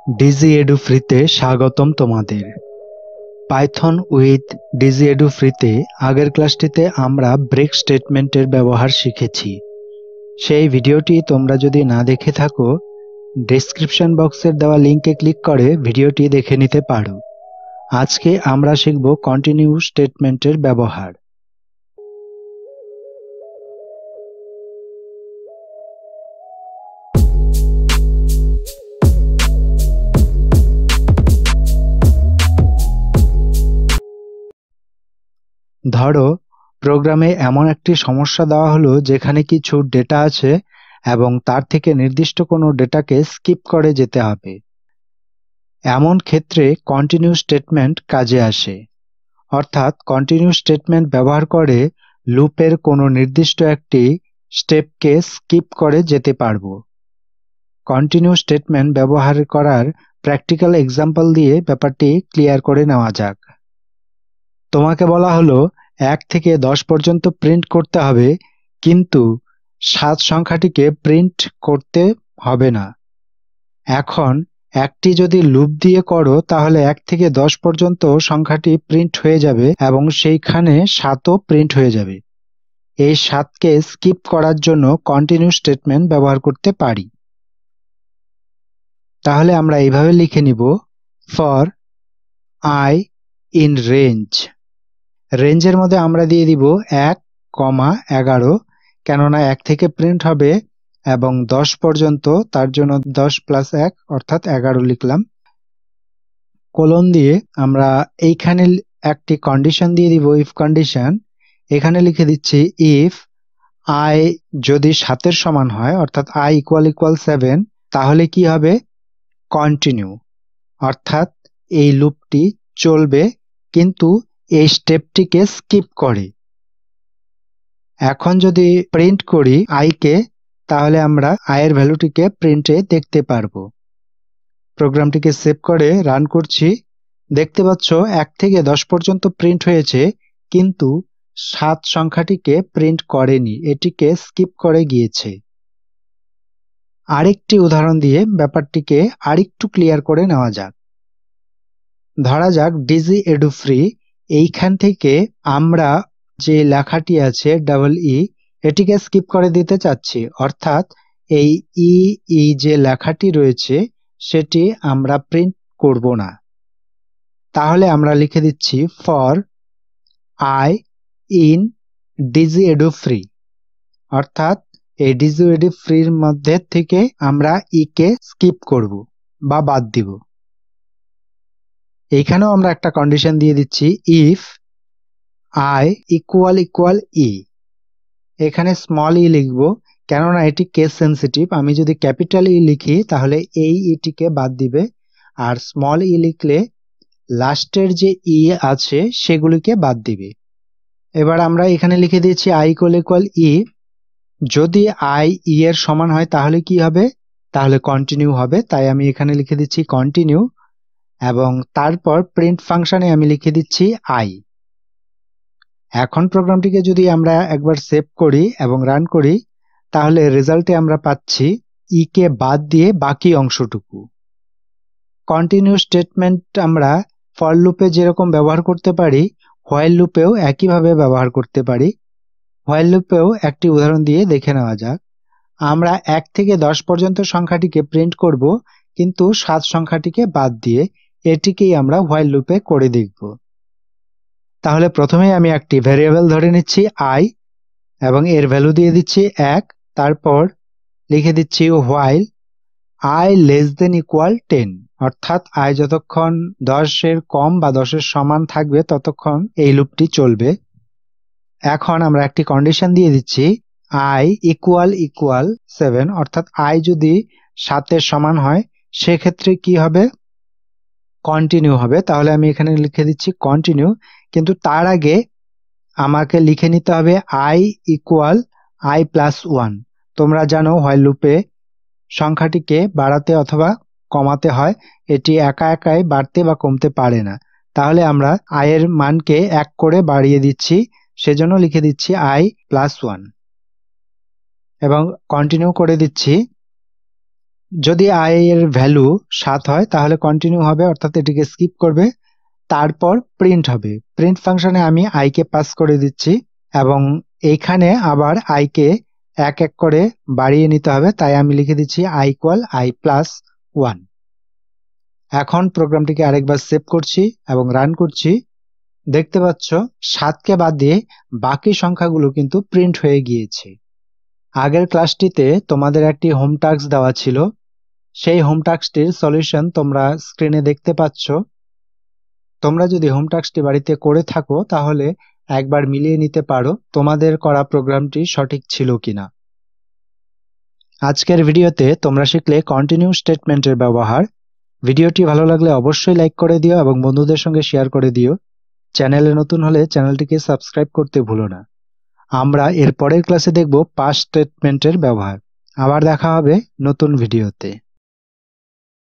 ডিজিএডুফ্রিতে স্বাগতম তোমাদের। Python with ডিজিএডুফ্রিতে আগের ক্লাসটিতে আমরা ব্রেক স্টেটমেন্টের ব্যবহার শিখেছি। সেই ভিডিওটি তোমরা যদি না দেখে থাকো, ডেসক্রিপশন বক্সের দেওয়া লিঙ্কে ক্লিক করে ভিডিওটি দেখে নিতে পারো। আজকে আমরা শিখব কন্টিনিউ স্টেটমেন্টের ব্যবহার। ধরো, প্রোগ্রামে এমন একটি সমস্যা দেওয়া হলো যেখানে কিছু ডেটা আছে এবং তার থেকে নির্দিষ্ট কোনো ডেটাকে স্কিপ করে যেতে হবে। এমন ক্ষেত্রে কন্টিনিউ স্টেটমেন্ট কাজে আসে, অর্থাৎ কন্টিনিউ স্টেটমেন্ট ব্যবহার করে লুপের কোনো নির্দিষ্ট একটি স্টেপকে স্কিপ করে যেতে পারবো। কন্টিনিউ স্টেটমেন্ট ব্যবহার করার প্র্যাকটিক্যাল এক্সাম্পল দিয়ে ব্যাপারটি ক্লিয়ার করে নেওয়া যাক। তোমাকে বলা হলো 1 থেকে 10 পর্যন্ত প্রিন্ট করতে হবে, কিন্তু 7 সংখ্যাটিকে প্রিন্ট করতে হবে না। এখন একটি যদি লুপ দিয়ে করো তাহলে 1 থেকে 10 পর্যন্ত সংখ্যাটি প্রিন্ট হয়ে যাবে এবং সেইখানে 7ও প্রিন্ট হয়ে যাবে। এই 7কে স্কিপ করার জন্য কন্টিনিউ স্টেটমেন্ট ব্যবহার করতে পারি। তাহলে আমরা এইভাবে লিখে নিব, ফর I ইন রেঞ্জ। রেঞ্জের মধ্যে আমরা দিয়ে দিব 1,11, কেননা 1 থেকে প্রিন্ট হবে এবং 10 পর্যন্ত, তার জন্য 10 + 1 অর্থাৎ 11 লিখলাম। কোলন দিয়ে আমরা এইখানে একটি কন্ডিশন দিয়ে দিব, ইফ কন্ডিশন। এখানে লিখে দিচ্ছি ইফ I যদি 7-এর সমান হয়, অর্থাৎ I = 7, তাহলে কি হবে? কন্টিনিউ, অর্থাৎ এই লুপটি চলবে কিন্তু এই স্টেপটিকে স্কিপ করে। এখন যদি প্রিন্ট করি I কে, তাহলে আমরা I এর ভ্যালুটিকে প্রিন্টে দেখতে পারবো। প্রোগ্রামটিকে সেভ করে রান করছি। দেখতে পাচ্ছ 1 থেকে 10 পর্যন্ত প্রিন্ট হয়েছে, কিন্তু 7 সংখ্যাটিকে প্রিন্ট করেনি, এটিকে স্কিপ করে গিয়েছে। আরেকটি উদাহরণ দিয়ে ব্যাপারটিকে আরেকটু ক্লিয়ার করে নেওয়া যাক। ধরা যাক DigiEduFree, এইখান থেকে আমরা যে লেখাটি আছে EE, এটিকে স্কিপ করে দিতে চাচ্ছি, অর্থাৎ এই ই যে লেখাটি রয়েছে সেটি আমরা প্রিন্ট করব না। তাহলে আমরা লিখে দিচ্ছি ফর I ইন DigiEduFree, অর্থাৎ এই DigiEduFree মধ্যে থেকে আমরা কে স্কিপ করব বা বাদ দিব। এইখানেও আমরা একটা কন্ডিশন দিয়ে দিচ্ছি, ইফ I == e। এখানে স্মল ই লিখব, কেননা এটি কেস সেন্সিটিভ। আমি যদি ক্যাপিটাল ই লিখি তাহলে এই ইটিকে বাদ দিবে, আর স্মল ই লিখলে লাস্টের যে ই আছে সেগুলিকে বাদ দিবে। এবার আমরা এখানে লিখে দিয়েছি I == e। যদি I এর সমান হয় তাহলে কি হবে? তাহলে কন্টিনিউ হবে। তাই আমি এখানে লিখে দিচ্ছি কন্টিনিউ, এবং তারপর প্রিন্ট ফাংশনে আমি লিখে দিচ্ছি I। এখন প্রোগ্রামটিকে যদি আমরা একবার সেভ করি এবং রান করি, তাহলে রেজাল্টে আমরা পাচ্ছি কে বাদ দিয়ে বাকি অংশটুকু। কন্টিনিউ স্টেটমেন্ট আমরা ফর লুপে যেরকম ব্যবহার করতে পারি, হোয়াইল লুপেও একইভাবে ব্যবহার করতে পারি। হোয়াইল লুপেও একটি উদাহরণ দিয়ে দেখে নেওয়া যাক। আমরা 1 থেকে 10 পর্যন্ত সংখ্যাটিকে প্রিন্ট করব, কিন্তু 7 সংখ্যাটিকে বাদ দিয়ে। এটিকেই আমরা হোয়াইল লুপে করে দেখব। তাহলে প্রথমেই আমি একটি ভ্যারিয়েবল ধরে নিচ্ছি I, এবং এর ভ্যালু দিয়ে দিচ্ছি 1। তারপর লিখে দিচ্ছি হোয়াইল I <= 10, অর্থাৎ I যতক্ষণ 10-এর কম বা 10-এর সমান থাকবে ততক্ষণ এই লুপটি চলবে। এখন আমরা একটি কন্ডিশন দিয়ে দিচ্ছি I == 7, অর্থাৎ I যদি 7-এর সমান হয় সেক্ষেত্রে কি হবে? কন্টিনিউ হবে। তাহলে আমি এখানে লিখে দিচ্ছি কন্টিনিউ, কিন্তু তার আগে আমাকে লিখে নিতে হবে I = I+1। তোমরা জানো হোয়াইল লুপে সংখ্যাটিকে বাড়াতে অথবা কমাতে হয়, এটি একা একাই বাড়তে বা কমতে পারে না। তাহলে আমরা I এর মানকে 1 করে বাড়িয়ে দিচ্ছি, সেজন্য লিখে দিচ্ছি I+1 এবং কন্টিনিউ করে দিচ্ছি। যদি i এর ভ্যালু 7 হয় তাহলে কন্টিনিউ হবে, অর্থাৎ এটিকে স্কিপ করবে। তারপর প্রিন্ট হবে। প্রিন্ট ফাংশনে আমি i কে পাস করে দিচ্ছি এবং এইখানে আবার i কে এক এক করে বাড়িয়ে নিতে হবে, তাই আমি লিখে দিচ্ছি i ইকুয়াল i প্লাস 1। এখন প্রোগ্রামটিকে আরেকবার সেভ করছি এবং রান করছি। দেখতে পাচ্ছ 7কে বাদ দিয়ে বাকি সংখ্যাগুলো কিন্তু প্রিন্ট হয়ে গিয়েছে। আগের ক্লাসটিতে তোমাদের একটি হোম টাস্ক দেওয়া ছিল, সেই হোম টাস্কটির সলিউশন তোমরা স্ক্রিনে দেখতে পাচ্ছ। তোমরা যদি হোম টাস্কটি বাড়িতে করে থাকো তাহলে একবার মিলিয়ে নিতে পারো তোমাদের করা প্রোগ্রামটি সঠিক ছিল কিনা। আজকের ভিডিওতে তোমরা শিখলে কন্টিনিউ স্টেটমেন্টের ব্যবহার। ভিডিওটি ভালো লাগলে অবশ্যই লাইক করে দিও এবং বন্ধুদের সঙ্গে শেয়ার করে দিও। চ্যানেলে নতুন হলে চ্যানেলটিকে সাবস্ক্রাইব করতে ভুলো না। আমরা এর পরের ক্লাসে দেখব পাস্ট স্টেটমেন্টের ব্যবহার। আবার দেখা হবে নতুন ভিডিওতে।